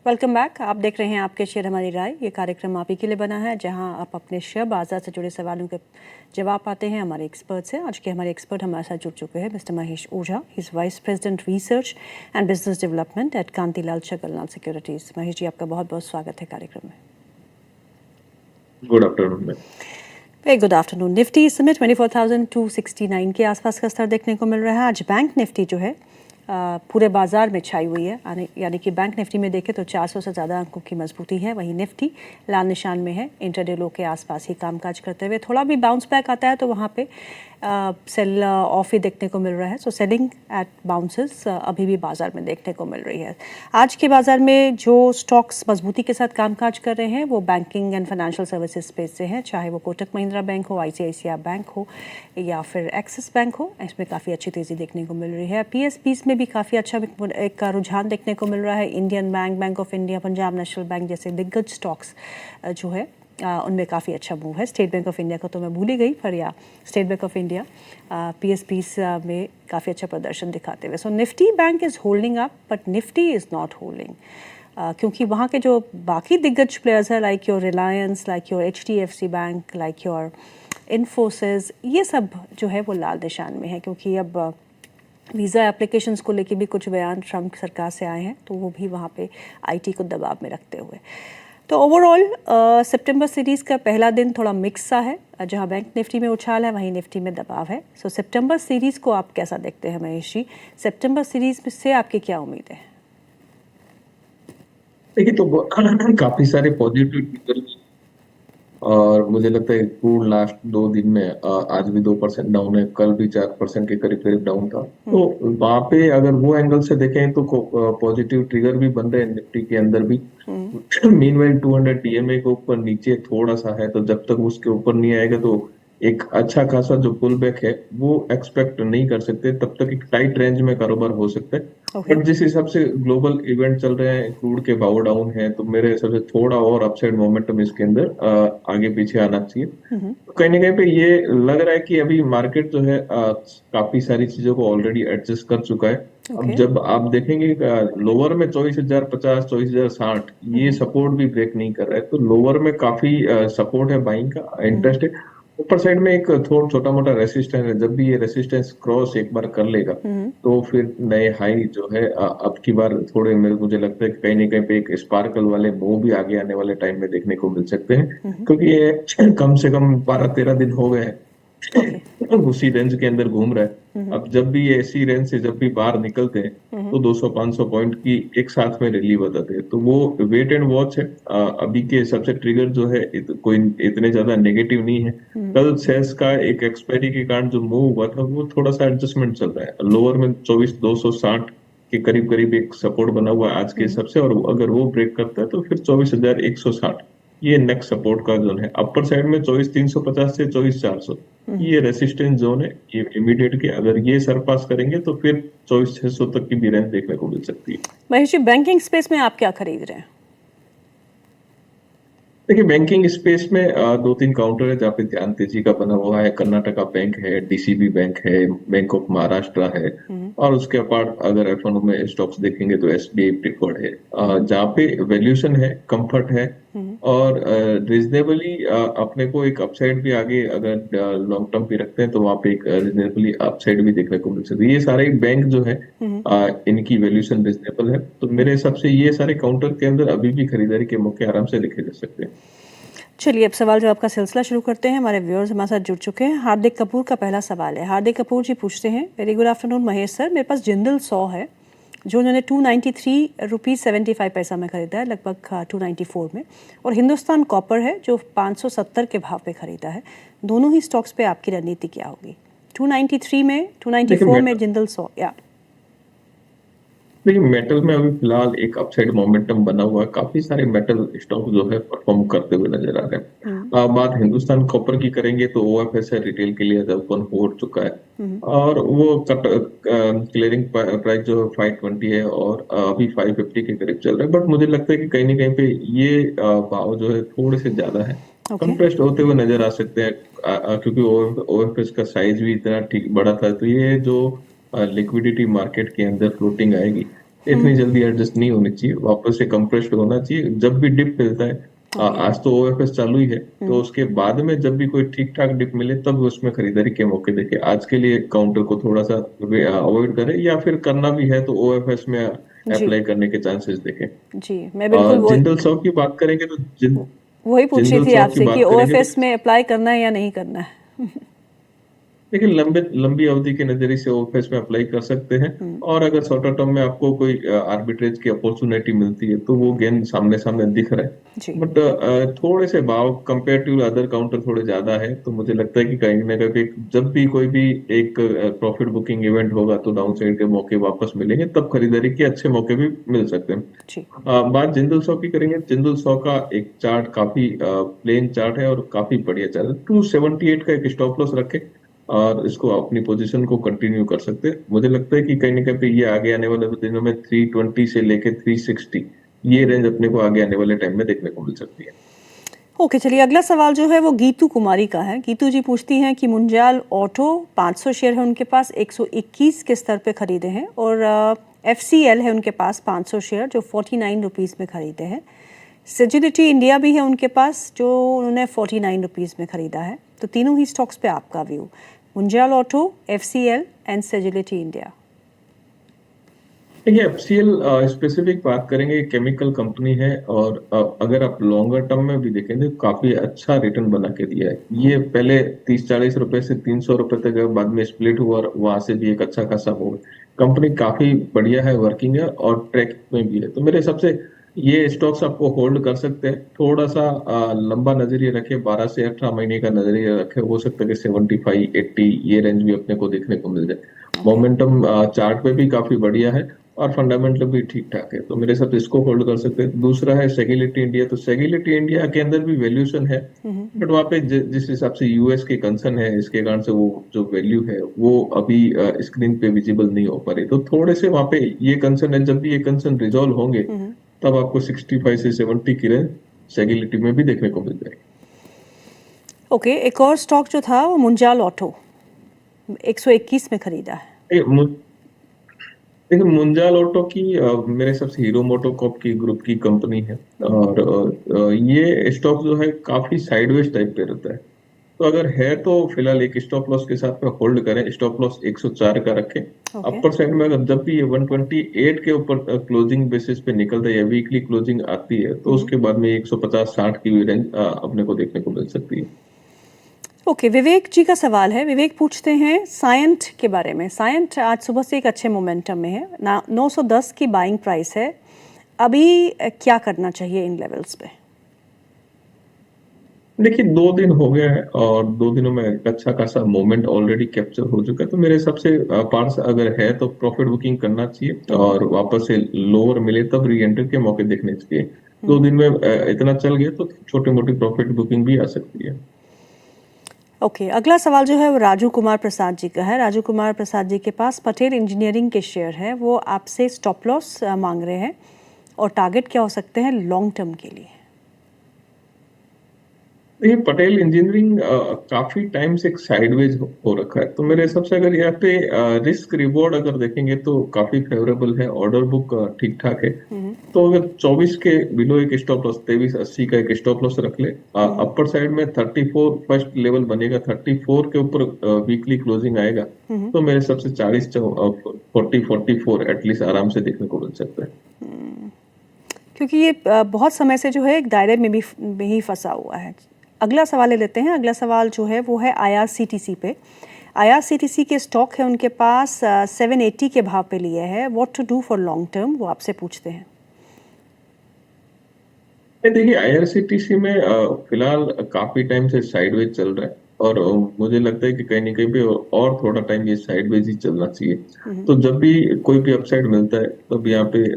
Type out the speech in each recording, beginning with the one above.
Welcome back. आप देख रहे हैं आपके शेयर हमारी राय। ये कार्यक्रम आप ही के लिए बना है जहां आप अपने शेयर बाजार से जुड़े सवालों के जवाब पाते हैं हमारे एक्सपर्ट से। आज के हमारे एक्सपर्ट हमारे साथ जुड़ चुके हैं mister Mahesh Ojha. He is vice president research and business development at Kantilal Chhaganlal securities. Mahesh ji, आपका बहुत बहुत स्वागत है कार्यक्रम में। Good afternoon ma'am. Very good afternoon. Nifty इस समय 24,269 के आसपास का स्तर देखने को मिल रहा है। आज बैंक निफ्टी जो है पूरे बाजार में छाई हुई है, यानी कि बैंक निफ्टी में देखें तो 400 से ज़्यादा अंकों की मजबूती है। वहीं निफ्टी लाल निशान में है, इंटरडे लो के आसपास ही कामकाज करते हुए। थोड़ा भी बाउंस बैक आता है तो वहाँ पे सेल ऑफ ही देखने को मिल रहा है। सो सेलिंग एट बाउंसेस अभी भी बाजार में देखने को मिल रही है। आज के बाजार में जो स्टॉक्स मजबूती के साथ कामकाज कर रहे हैं वो banking and financial services space से हैं, चाहे वो कोटक महिंद्रा बैंक हो, ICICI बैंक हो या फिर एक्सिस बैंक हो। इसमें काफ़ी अच्छी तेज़ी देखने को मिल रही है। PSBs में भी काफ़ी अच्छा एक रुझान देखने को मिल रहा है। Indian bank, bank of India, Punjab national bank जैसे दिग्गज स्टॉक्स जो है उनमें काफ़ी अच्छा मूव है। स्टेट बैंक ऑफ इंडिया को तो मैं भूल ही गई, पर या state bank of India PSBs में काफ़ी अच्छा प्रदर्शन दिखाते हुए। So Nifty bank is holding up but Nifty is not holding, क्योंकि वहाँ के जो बाकी दिग्गज प्लेयर्स हैं like your Reliance, like your HDFC bank, like your Infosys, ये सब जो है वो लाल निशान में है। क्योंकि अब वीज़ा एप्लीकेशंस को लेके भी कुछ बयान ट्रम्प सरकार से आए हैं, तो वो भी वहाँ पे IT को दबाव में रखते हुए। तो ओवरऑल सितंबर सीरीज़ का पहला दिन थोड़ा मिक्स सा है। जहाँ बैंक निफ्टी में उछाल है वहीं निफ्टी में दबाव है। सो सितंबर सीरीज़ को आप कैसा देखते हैं महेश जी? सितंबर सीरीज़ से आपकी क्या उम्मीद है? देखिए, तो काफी सारे पॉजिटिव और मुझे लगता है पूर्ण लास्ट 2 दिन में आज भी 2% डाउन है, कल भी 4% के करीब करीब डाउन था। तो वहां पे अगर वो एंगल से देखें तो पॉजिटिव ट्रिगर भी बन रहे हैं निफ्टी के अंदर भी। मीनवाइल 200 DMA के ऊपर नीचे थोड़ा सा है, तो जब तक उसके ऊपर नहीं आएगा तो एक अच्छा खासा जो पुल बैक है वो एक्सपेक्ट नहीं कर सकते। तब तक एक टाइट रेंज में कारोबार हो सकता है। बट जिस हिसाब से ग्लोबल इवेंट चल रहे हैं, क्रूड के भाव डाउन है, तो मेरे हिसाब से थोड़ा और अपसाइड मोमेंटम इसके अंदर आगे पीछे आना चाहिए। तो कहीं ना कहीं पे ये लग रहा है कि अभी मार्केट जो है काफी सारी चीजों को ऑलरेडी एडजस्ट कर चुका है। अब जब आप देखेंगे लोअर में 24,050, 24,060 ये सपोर्ट भी ब्रेक नहीं कर रहा है, तो लोअर में काफी सपोर्ट है, बाइंग का इंटरेस्ट है। ऊपर साइड में एक थोड़ा छोटा मोटा रेसिस्टेंस है। जब भी ये रेसिस्टेंस क्रॉस एक बार कर लेगा तो फिर नए हाई जो है अब की बार थोड़े मुझे लगता है कि कहीं ना कहीं पे एक स्पार्कल वाले मूव भी आगे आने वाले टाइम में देखने को मिल सकते हैं, क्योंकि ये कम से कम 12-13 दिन हो गए हैं उसी रेंज के अंदर घूम रहा है। अब जब भी ये ऐसी रेंज से जब भी बाहर निकलते हैं तो 200-500 पॉइंट की एक साथ में रैली बताते हैं, तो वो वेट एंड वॉच है। अभी के सबसे ट्रिगर जो है कोई इतने ज्यादा नेगेटिव नहीं है। कल सेल्स का एक एक्सपायरी के कारण जो मूव हुआ था वो थोड़ा सा एडजस्टमेंट चल रहा है। लोअर में 24,260 के करीब करीब एक सपोर्ट बना हुआ है आज के हिसाब से, और अगर वो ब्रेक करता है तो फिर 24,160 ये नेक्स्ट सपोर्ट का जोन है। अपर साइड में 24,350 से 24,400 ये रेसिस्टेंस जोन है। ये इमीडिएट के अगर ये सरपास करेंगे तो फिर 24,600 तक की भी रेंज देखने को मिल सकती है। महेश जी, बैंकिंग स्पेस में आप क्या खरीद रहे हैं? देखिए, बैंकिंग स्पेस में 2-3 काउंटर है जहाँ पे ध्यान तेजी का बना हुआ है। कर्नाटका बैंक है, DCB बैंक है, बैंक ऑफ महाराष्ट्र है, और उसके अपार्ट अगर F&O में स्टॉक्स देखेंगे तो SBI प्रिफर्ड है, जहाँ पे वैल्यूएशन है, कंफर्ट है, और रिजनेबली अपने को एक अपसाइड भी आगे अगर लॉन्ग टर्म भी रखते हैं तो वहाँ पे एक रिजनेबली अपसाइड भी देखने को मिल सकती है। ये सारे बैंक जो है इनकी वैल्यूएशन रिजनेबल है, तो मेरे हिसाब से ये सारे काउंटर के अंदर अभी भी खरीदारी के मौके आराम से देखे जा सकते हैं। चलिए, अब सवाल जवाब का सिलसिला शुरू करते हैं। हमारे व्यूअर्स हमारे साथ जुड़ चुके हैं। हार्दिक कपूर का पहला सवाल है। हार्दिक कपूर जी पूछते हैं, very good afternoon Mahesh sir, मेरे पास जिंदल 100 है जो उन्होंने 293 रुपीज़ 75 पैसा में खरीदा है, लगभग 294 में, और हिंदुस्तान कॉपर है जो 570 के भाव पे खरीदा है। दोनों ही स्टॉक्स पे आपकी रणनीति क्या होगी? 293 में, 294 में जिंदल 100 या देखिए, मेटल में अभी फिलहाल एक अपसाइड मोमेंटम बना हुआ है। काफी सारे मेटल स्टॉक जो है परफॉर्म करते हुए नजर आ रहे हैं। बात हिंदुस्तान कॉपर की करेंगे तो OFS है, रिटेल के लिए ओपन हो चुका है, और वो क्लियरिंग प्राइस जो है 520 है, और अभी 550 के करीब चल रहा है। बट मुझे लगता है कि कहीं ना कहीं पे ये भाव जो है थोड़े से ज्यादा है, कंप्रेस्ड होते हुए नजर आ सकते हैं, क्योंकि OFS का साइज भी इतना ठीक बड़ा था। तो ये जो लिक्विडिटी मार्केट के अंदर फ्लोटिंग आएगी इतनी जल्दी एडजस्ट नहीं होनी चाहिए, वापस से कंप्रेस्ड होना चाहिए जब भी डिप मिलता है। ओके। आज तो ओएफएस चालू ही है, तो उसके बाद में जब भी कोई ठीक ठाक डिप मिले तब उसमें खरीदारी के मौके देखे। आज के लिए काउंटर को थोड़ा सा अवॉइड करें, या फिर करना भी है तो ओएफएस में जी। अप्लाई करने के चांसेस देखें। जी, मैं बिल्कुल वो जिंदल स्टॉक की बात करेंगे तो वही पूछ रही जिंदल थी स्टॉक की आपसे कि बात करेंगे तो ओएफएस में अप्लाई करना है या नहीं करना है। देखिए, लंबी अवधि के नजरिए से ओफेस में अप्लाई कर सकते हैं। और अगर शॉर्टर टर्म में आपको कोई आर्बिट्रेज की अपॉर्चुनिटी मिलती है तो वो गेन सामने सामने दिख रहा है। जी। बट थोड़े से भाव कंपेयर टू अदर काउंटर थोड़े ज्यादा है, तो मुझे लगता है कि कहीं ना कहीं जब भी कोई भी एक प्रॉफिट बुकिंग इवेंट होगा तो डाउन साइड के मौके वापस मिलेंगे, तब खरीदारी के अच्छे मौके भी मिल सकते हैं। जी। बात जिंदल सॉ की करेंगे। जिंदल सॉ का एक चार्ट काफी प्लेन चार्ट है और काफी बढ़िया चार्ट है। 278 का एक स्टॉप लॉस रखे और इसको अपनी पोजीशन को कंटिन्यू कर सकते हैं। मुझे लगता है कि कहीं ना कहीं ये आगे आने वाले दिनों में 320 से लेके 360 ये रेंज अपने को आगे आने वाले टाइम में देखने को मिल सकती है। ओके, चलिए अगला सवाल जो है वो गीतू कुमारी का है। गीतू जी पूछती हैं कि मुंजाल ऑटो 500 शेयर है उनके पास, 121 के स्तर पे खरीदे हैं, और एफसीएल है उनके पास 500 शेयर जो 49 रुपीज़ में खरीदे हैं। सेजिलिटी इंडिया भी है उनके पास जो उन्होंने 49 रुपीज़ में खरीदा है। तो तीनों ही स्टॉक्स पे आपका व्यू, Munjal auto, FCL and Sagility India. देखिए, एफसीएल स्पेसिफिक बात करेंगे, केमिकल कंपनी है और अगर आप लॉन्गर टर्म में भी देखेंगे तो काफी अच्छा रिटर्न बना के दिया है। ये पहले 30-40 रुपए से 300 रुपए तक है, बाद में स्प्लिट हुआ और वहां से भी एक अच्छा खासा हो गया। कंपनी काफी बढ़िया है, वर्किंग है और ट्रैक में भी है। तो मेरे हिसाब से ये स्टॉक्स आपको होल्ड कर सकते हैं। थोड़ा सा लंबा नजरिया रखे, 12 से 18 महीने का नजरिया रखे, हो सकता है कि 75-80 ये रेंज भी अपने को देखने को मिल जाए। ओके। मोमेंटम चार्ट पे भी काफी बढ़िया है और फंडामेंटल भी ठीक ठाक है, तो मेरे साथ इसको होल्ड कर सकते हैं। दूसरा है सेगिलिटी इंडिया। तो सेगिलिटी इंडिया के अंदर भी वैल्यूएशन है, बट वहाँ पे जिस हिसाब से यूएस के कंसर्न है, इसके कारण से वो जो वैल्यू है वो अभी स्क्रीन पे विजिबल नहीं हो पा रही। तो थोड़े से वहाँ पे ये कंसर्न है, जब भी ये कंसर्न रिजॉल्व होंगे तब आपको 65 से 70 की रेंज सेगिलिटी में भी देखने को मिल जाएगी। ओके, एक और स्टॉक जो था वो मुंजाल ऑटो 121 में खरीदा है। ये देखिए, मुंजाल ऑटो की मेरे हिसाब से हीरो मोटोकॉर्प की ग्रुप की कंपनी है और ये स्टॉक जो है काफी साइडवेज टाइप पे रहता है। तो अगर है तो फिलहाल एक स्टॉप लॉस के साथ में होल्ड करें। स्टॉप लॉस 104 का रखें। ओके। अपर साइड में अगर जब भी ये 128 के ऊपर क्लोजिंग बेसिस पे निकलता है या वीकली क्लोजिंग आती है तो उसके बाद में 150-60 की भी रेंज अपने को देखने को मिल सकती है। ओके, विवेक जी का सवाल है। विवेक पूछते हैं सायंट के बारे में। सायंट आज सुबह से एक अच्छे मोमेंटम में है ना, 910 की बाइंग प्राइस है। अभी क्या करना चाहिए इन लेवल्स पे? देखिए, 2 दिन हो गया है और 2 दिनों में एक अच्छा खासा मोमेंट ऑलरेडी कैप्चर हो चुका है। तो मेरे हिसाब से पार्स अगर है तो प्रॉफिट बुकिंग करना चाहिए और वापस से लोअर मिले तब री एंटर के मौके देखने चाहिए। 2 दिन में इतना चल गया तो छोटी मोटी प्रॉफिट बुकिंग भी आ सकती है। ओके, अगला सवाल जो है वो राजू कुमार प्रसाद जी का है। राजू कुमार प्रसाद जी के पास पटेल इंजीनियरिंग के शेयर है। वो आपसे स्टॉप लॉस मांग रहे हैं और टारगेट क्या हो सकते हैं लॉन्ग टर्म के लिए? देखिए, पटेल इंजीनियरिंग काफी टाइम से एक साइडवेज हो रखा है। तो मेरे हिसाब से अगर यहाँ पे रिस्क रिवॉर्ड अगर देखेंगे तो काफी फेवरेबल है। ऑर्डर बुक ठीक ठाक है। तो अगर 24 के बिलो एक स्टॉप लॉस, 2380 का एक स्टॉप लॉस रख ले। अपर साइड में 34 फर्स्ट लेवल बनेगा, 34 के ऊपर वीकली क्लोजिंग आएगा तो मेरे हिसाब से 40-44 एटलीस्ट आराम से देखने को मिल सकता है। क्योंकि ये बहुत समय से जो है एक दायरे में ही फंसा हुआ है। अगला सवाल ले लेते हैं। अगला सवाल जो है वो है आईआरसीटीसी पे। आईआरसीटीसी के स्टॉक है उनके पास 780 के भाव पे लिए है। What to do for long term, वो आपसे पूछते हैं। देखिए, आईआरसीटीसी में फिलहाल काफी टाइम से साइडवेज चल रहा है और मुझे लगता है कि कहीं ना कहीं पे और थोड़ा टाइम ये साइडवेज ही चलना चाहिए। तो जब भी कोई भी अपसाइड मिलता है तब यहाँ पे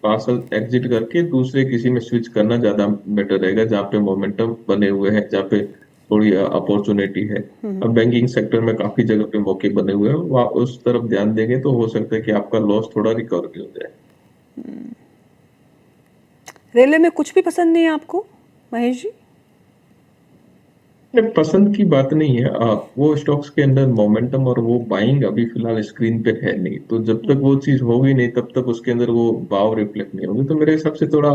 पार्सल एग्जिट करके दूसरे किसी में स्विच करना ज्यादा बेटर रहेगा, जहाँ पे मोमेंटम बने हुए हैं, जहाँ पे थोड़ी अपॉर्चुनिटी है। अब बैंकिंग सेक्टर में काफी जगह पे मौके बने हुए हैं, वहाँ उस तरफ ध्यान देंगे तो हो सकता है कि आपका लॉस थोड़ा रिकवर भी हो जाए। रेलवे में कुछ भी पसंद नहीं है आपको महेश जी? नहीं, पसंद की बात नहीं है। वो स्टॉक्स के अंदर मोमेंटम और वो बाइंग अभी फिलहाल स्क्रीन पे है नहीं, तो जब तक वो चीज होगी नहीं तब तक उसके अंदर वो भाव रिफ्लेक्ट नहीं होगी। तो मेरे हिसाब से थोड़ा,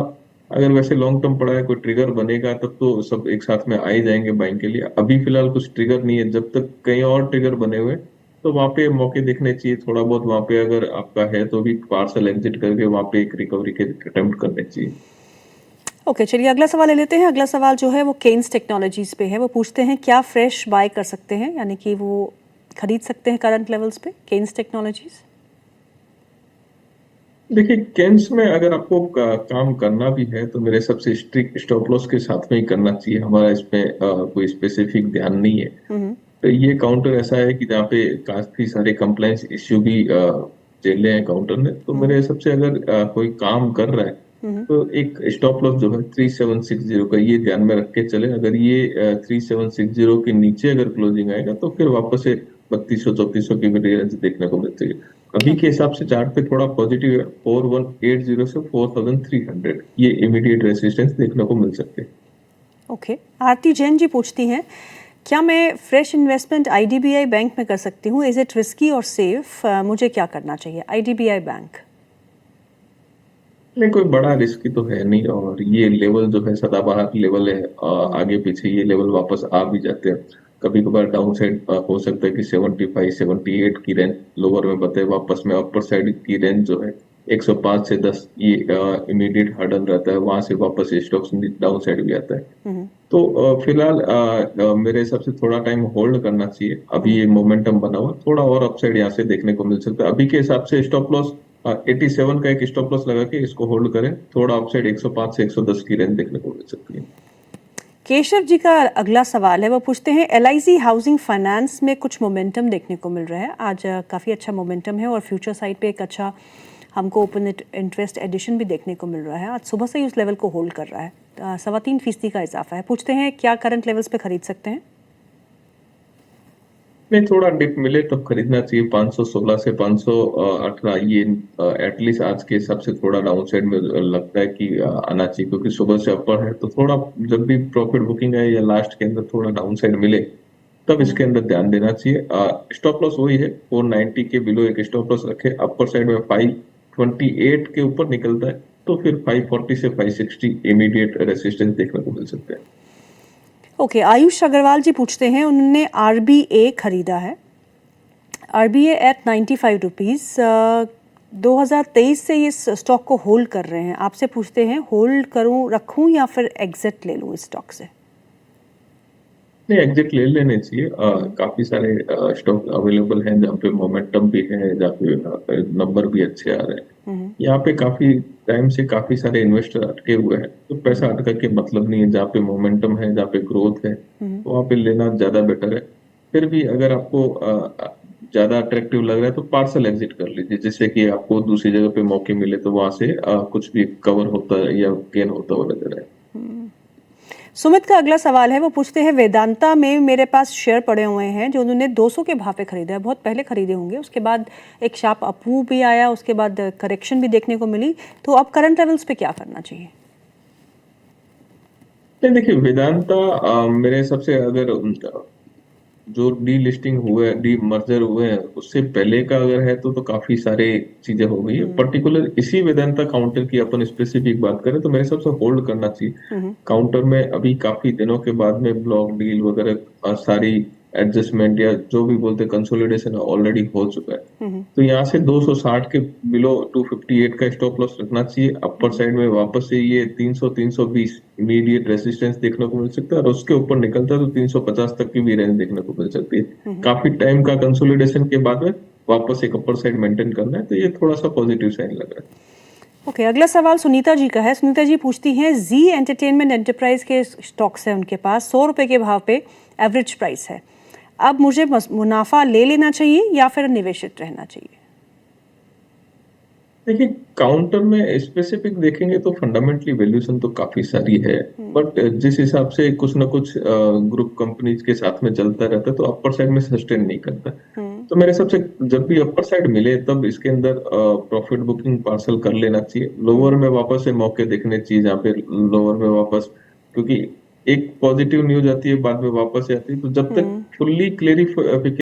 अगर वैसे लॉन्ग टर्म पड़ा है, कोई ट्रिगर बनेगा तब तो सब एक साथ में आ ही जाएंगे बाइंग के लिए। अभी फिलहाल कुछ ट्रिगर नहीं है, जब तक कहीं और ट्रिगर बने हुए तो वहां पे मौके देखने चाहिए थोड़ा बहुत। वहां पे अगर आपका है तो भी पार्सल एग्जिट करके वहां पे एक रिकवरी के अटेम्प्ट करने चाहिए। ओके, चलिए अगला सवाल ले लेते हैं। अगला सवाल जो है वो केन्स टेक्नोलॉजीज पे है। वो पूछते हैं क्या फ्रेश बाय कर सकते हैं, यानी कि वो खरीद सकते हैं करंट लेवल्स पे केन्स टेक्नोलॉजीज? देखिए, केन्स में अगर आपको काम करना भी है तो मेरे सबसे स्ट्रिक्ट स्टॉप लॉस के साथ में ही करना चाहिए। हमारा इसमें कोई स्पेसिफिक ध्यान नहीं है। तो ये काउंटर ऐसा है कि जहाँ पे काफी सारे कंप्लायंस इश्यू भी झेले हैं काउंटर ने। तो मेरे हिसाब से अगर कोई काम कर रहा है तो एक स्टॉप लॉस जो है 3760 का ये ध्यान में रख के चले। अगर ये 3760 के नीचे अगर क्लोजिंग आएगा तो फिर वापस से 3200 3400 की भी रेंज देखने को मिलती है। अभी के ओके, हिसाब से चार्ट पे थोड़ा पॉजिटिव है। 4180 से 4300 ये इमीडिएट रेसिस्टेंस देखने को मिल सकते हैं। ओके। आरती जैन जी पूछती हैं क्या मैं फ्रेश इन्वेस्टमेंट आईडीबीआई बैंक में कर सकती हूँ? इज इट रिस्की और सेफ? मुझे क्या करना चाहिए? IDBI bank. नहीं, कोई बड़ा रिस्क तो है नहीं, और ये लेवल जो है सदाबहार लेवल है। आगे पीछे ये लेवल वापस आ भी जाते हैं। कभी कभार डाउन साइड हो सकता है कि 75 78 की रेंज लोअर में बताए, वापस में अपर साइड की रेंज जो है 105 से 10 ये इमीडिएट हर्डल रहता है। वहां से वापस स्टॉक्स डाउन साइड भी आता है। तो फिलहाल मेरे हिसाब से थोड़ा टाइम होल्ड करना चाहिए। अभी ये मोमेंटम बना हुआ, थोड़ा और अपसाइड यहाँ से देखने को मिल सकता है। अभी के हिसाब से स्टॉप लॉस 87 का एक स्टॉप लॉस लगा के इसको होल्ड करें। थोड़ा अपसाइड 105 से 110 की रेंज देखने को मिल सकती है। केशव जी का अगला सवाल है। वो पूछते हैं एलआईसी हाउसिंग फाइनेंस में कुछ मोमेंटम देखने को मिल रहा है आज, काफ़ी अच्छा मोमेंटम है और फ्यूचर साइड पे एक अच्छा हमको ओपन इंटरेस्ट एडिशन भी देखने को मिल रहा है। आज सुबह से ही उस लेवल को होल्ड कर रहा है, 3.25% का इजाफा है। पूछते हैं क्या करंट लेवल्स पे खरीद सकते हैं? नहीं, थोड़ा डिप मिले तब खरीदना चाहिए। 516 से 518 ये एटलीस्ट आज के हिसाब से थोड़ा डाउन साइड में लगता है कि आना चाहिए, क्योंकि सुबह से अपर है। तो थोड़ा जब भी प्रॉफिट बुकिंग है या लास्ट के अंदर थोड़ा डाउन साइड मिले तब इसके अंदर ध्यान देना चाहिए। स्टॉप लॉस वही है, 490 के बिलो एक स्टॉप लॉस रखे। अपर साइड में 528 के ऊपर निकलता है तो फिर 540 से 560 इमीडिएट रेसिस्टेंस देखने को मिल सकते हैं। ओके, आयुष अग्रवाल जी पूछते हैं उन्होंने आरबीए खरीदा है, आरबीए एट 95 रुपीज़। 2023 से ये स्टॉक को होल्ड कर रहे हैं। आपसे पूछते हैं होल्ड करूं, रखूं या फिर एग्जिट ले लूं इस स्टॉक से? नहीं, एग्जिट ले लेने चाहिए। काफी सारे स्टॉक अवेलेबल हैं जहाँ पे मोमेंटम भी है, जहाँ पे नंबर भी अच्छे आ रहे हैं। यहाँ पे काफी टाइम से काफी सारे इन्वेस्टर अटके हुए हैं, तो पैसा अटका के मतलब नहीं है। जहाँ पे मोमेंटम है, जहाँ पे ग्रोथ है, तो वहाँ पे लेना ज्यादा बेटर है। फिर भी अगर आपको ज्यादा अट्रैक्टिव लग रहा है तो पार्सल एग्जिट कर लीजिए, जिससे कि आपको दूसरी जगह पे मौके मिले तो वहां से कुछ भी कवर होता है या गेन होता हुआ नजर आए। सुमित का अगला सवाल है। वो पूछते हैं वेदांता में मेरे पास शेयर पड़े हुए हैं जो उन्होंने 200 के भाव पे खरीदा है, बहुत पहले खरीदे होंगे, उसके बाद एक शार्प अप्रूव भी आया, उसके बाद करेक्शन भी देखने को मिली, तो अब करंट लेवल्स पे क्या करना चाहिए? नहीं, देखिए, वेदांता मेरे हिसाब से अगर जो डी लिस्टिंग हुए, डी मर्जर हुए हैं उससे पहले का अगर है तो काफी सारे चीजें हो गई है। पर्टिकुलर इसी वेदांता काउंटर की अपन स्पेसिफिक बात करें तो मेरे हिसाब से होल्ड करना चाहिए। काउंटर में अभी काफी दिनों के बाद में ब्लॉक डील वगैरह सारी एडजस्टमेंट या जो भी बोलते कंसोलिडेशन ऑलरेडी हो चुका है। तो यहाँ से 260 के बिलो 258 का स्टॉप लॉस रखना चाहिए। अपर साइड में वापस से ये 300 320 इमीडिएट रेसिस्टेंस देखने को मिल सकता है, और उसके ऊपर निकलता है तो 350 तक की भी रेंज देखने को मिल सकती है। काफी टाइम का कंसोलिडेशन के बाद में वापस एक अपर साइड मेंटेन करना है, तो ये थोड़ा सा पॉजिटिव साइन लग रहा है। ओके, अगला सवाल सुनीता जी का है। सुनीता जी पूछती हैं जी एंटरटेनमेंट एंटरप्राइज के स्टॉक्स हैं उनके पास, 100 रुपए के भाव पे एवरेज प्राइस है। अब मुझे मुनाफा ले लेना चाहिए या फिर निवेशित रहना चाहिए? देखिए, काउंटर में स्पेसिफिक देखेंगे तो फंडामेंटली वैल्यूएशन तो काफी सारी है, बट जिस हिसाब से कुछ ना कुछ ग्रुप कंपनीज के साथ में चलता रहता है तो अपर साइड में सस्टेन नहीं करता। तो मेरे हिसाब से जब भी अपर साइड मिले तब इसके अंदर प्रॉफिट बुकिंग पार्सल कर लेना चाहिए। लोअर में वापस से मौके देखने चाहिए, जहाँ पे लोअर में वापस, क्योंकि एक पॉजिटिव न्यूज आती है बाद में वापस से आती है, तो जब तक फुल्ली क्लेरिफिकेशन